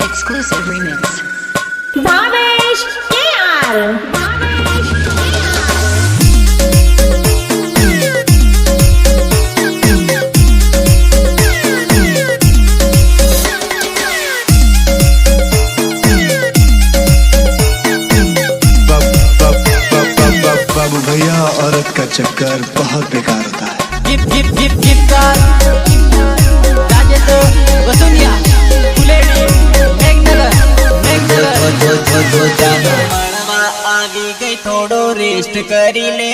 exclusive remix. Bhavesh KR बाबू भैया औरत का चक्कर बहुत बेकार होता है। આવી ગઈ થોડો રેસ્ટ કરી લે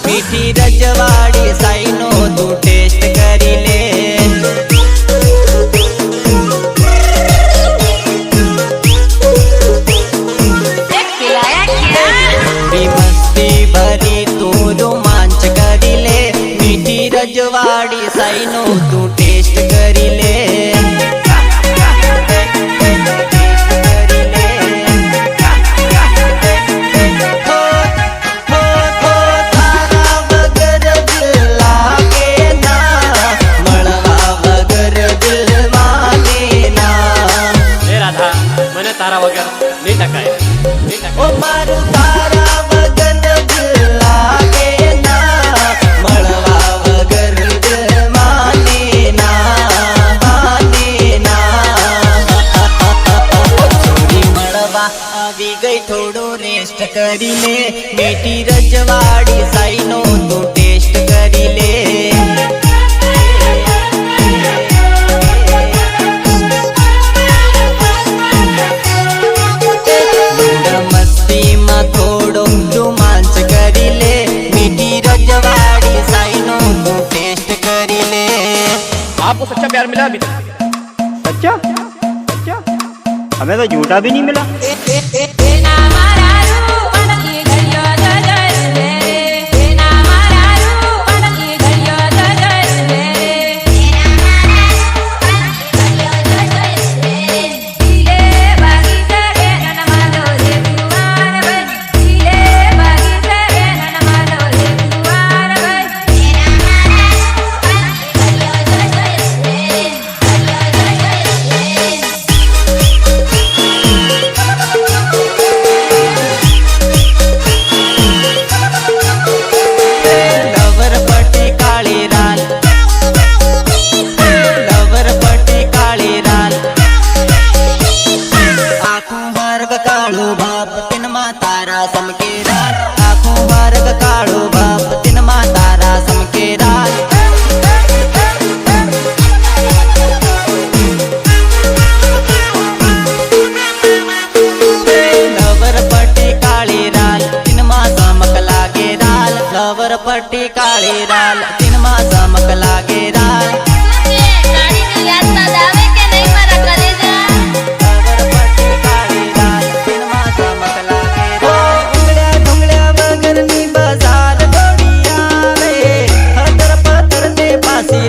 મીઠી રજવાડી સાઈનો તું ટેસ્ટ કરી લે થોડી મસ્તી ભરી તું રોમાંચ કરી લે મીઠી રજવાડી સાઈનો તું ટેસ્ટ કરી લે તારા વગર નહીં ટકાય ઓ મારું તારા વગર દિલ લાગે ના મળવા વગર દિલ માને ના થોડી મળવા આવી ગઈ થોડો રેસ્ટ કરી લે મીઠી રજવાડી સાઈનો તું ટેસ્ટ કરી લે થોડો રોમાંચ કરી લે મીઠી રજવાડી સાઈનો તું ટેસ્ટ કરી લે आपको सच्चा प्यार मिला अभी तक सच्चा सच्चा हमें तो झूठा भी नहीं मिला। काळो बाप तिन तारा समके रात आँखों वर्ग काळो बाप तिन तारा समके रात लवर पट्टी काळी राल तिन चमक लागे राल लवर पट्टी काळी राल तिन चमक लागे राल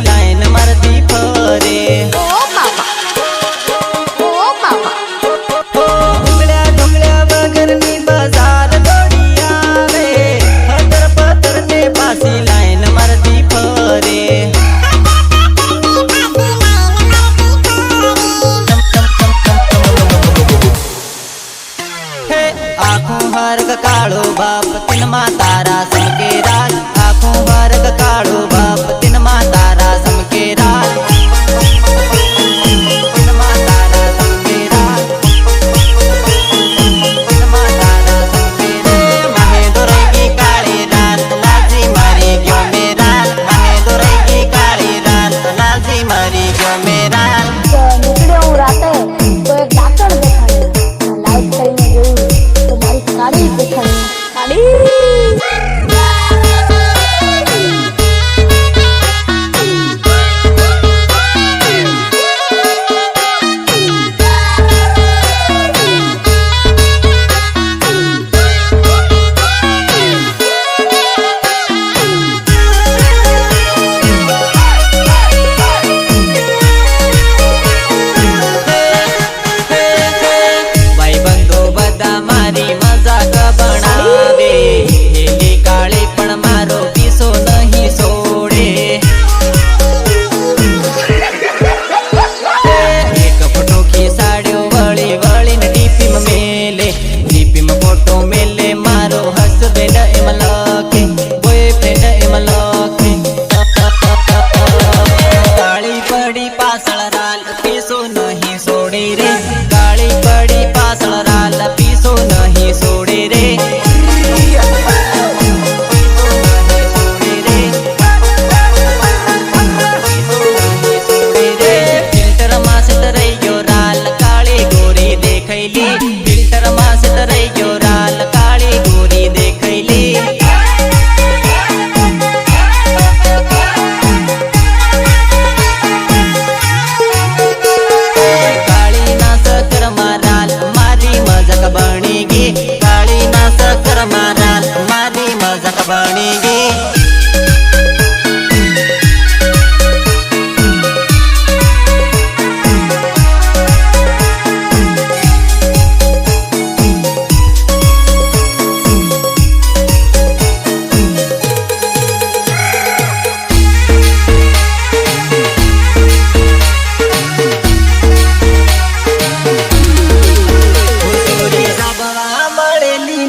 लाइन मरदी फरे उंगल्या ढुंगल्या बगरनी बाजार दौड़ी आवे हदर पतर ते पासी लाइन मर પાછળ રાલ પીસો નહીં છોડે રે કાળી પડી પાછળ રાલ પીસો નહીં છોડે રે ફિલ્ટર માં રહી ગયો રાલ કાળી ગોરી દેખાયલી ફિલ્ટર માં રહી ગયો રાલ કાળી ગોરી દેખાયલી કાળી ના સકર મારાલ મારી મજાક બની ગઈ કાળી ના સકર મારાલ મારી મજાક બની ગઈ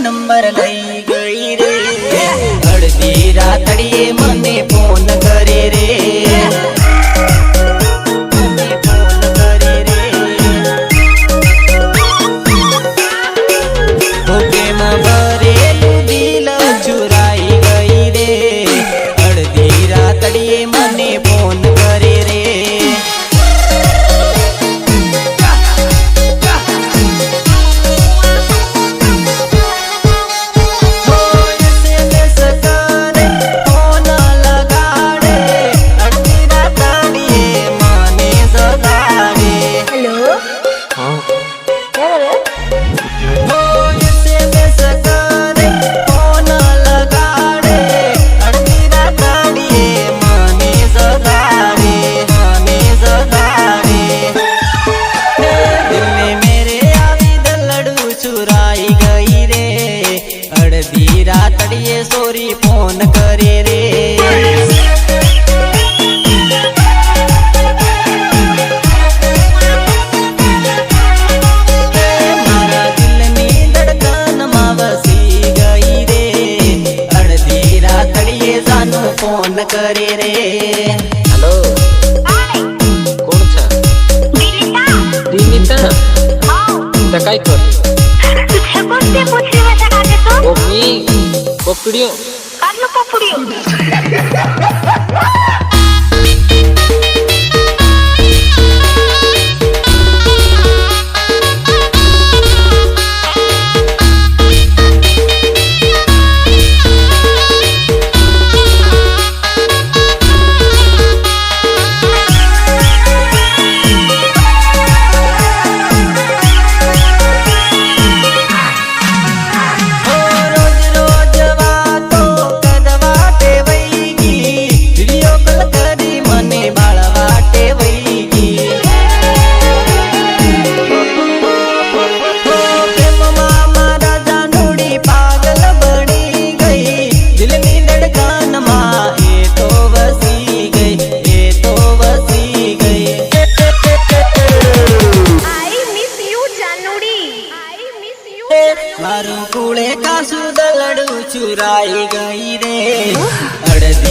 નંબર લઈ ગઈ રે અડધી રાતડીએ મને ફોન કરે રે મને ફોન કરે રે ભૂકેમાં ભરેલું દિલ ચુરાઈ ગઈ રે અડધી રાતડીએ મને ફોન કરે રે અડધી રાતડીએ સોરી ફોન કરે રે મારા દિલની ધડકનમાં વસી ગઈ રે અડધી રાતડીએ જાનું ફોન કરે રે हॅलो कोण छ दिनिता त्या काय कर मी पपडियो Carlo Papurio.